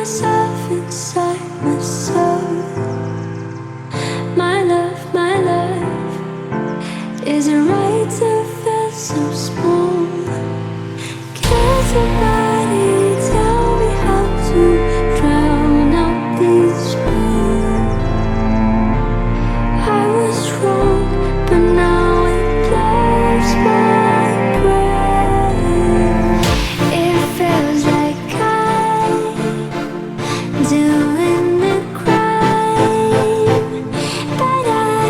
myself inside myself. My love, is it right to feel so small? Can somebody tell me how to drown out these words? I was wrong, but now it blurs my brain. It feels like I'm doing the crime, but I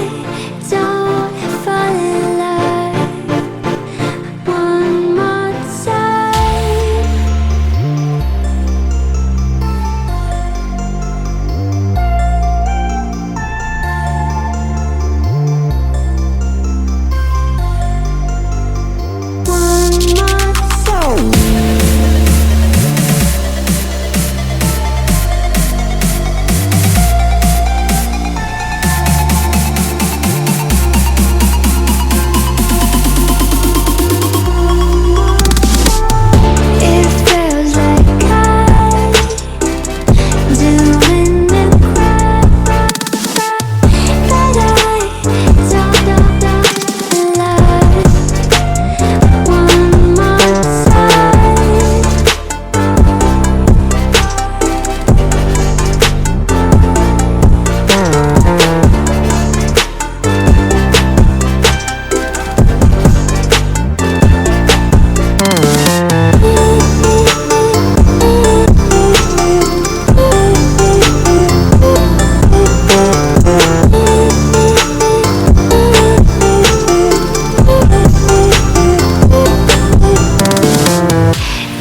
don't fall in love one more time. One more time. It feels like I'm doing the crime, but I don't love one more time.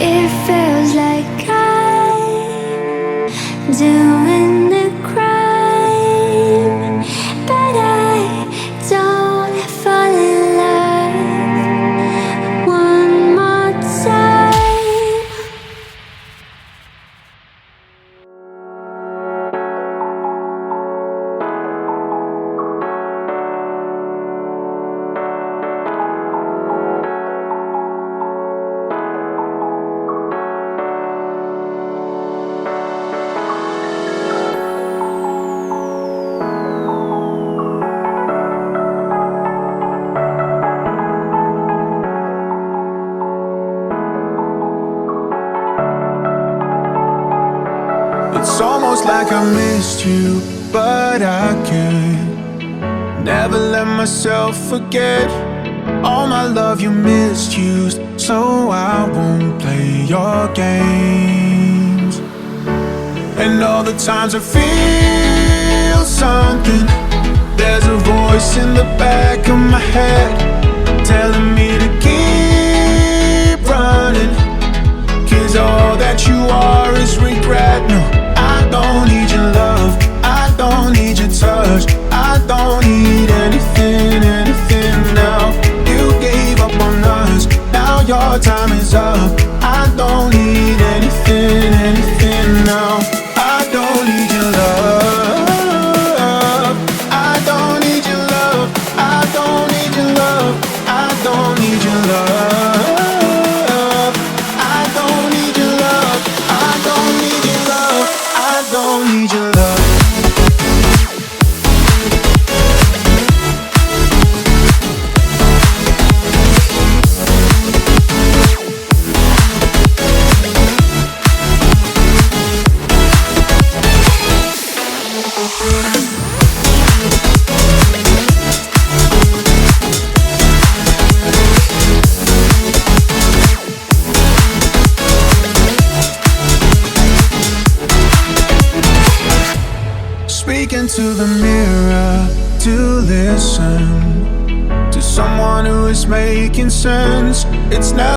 It feels like I'm doing the crime, but I don't fall in love one more time. It's almost like I missed you, but I can't never let myself forget all my love you misused, so I won't play your games. And all the times I feel something, there's a voice in the back of my head telling me to keep running, 'cause all that you are is regret. No, I don't need your love, I don't need your touch, I don't need anything, anything now. You gave up on us, now your time is up. I don't need anything, anything now. I don't need your love, I don't need your love, I don't need your love, I don't need your love, I don't need your love, I don't need your love, I don't need your love. Speaking to the mirror to listen to someone who is making sense. It's now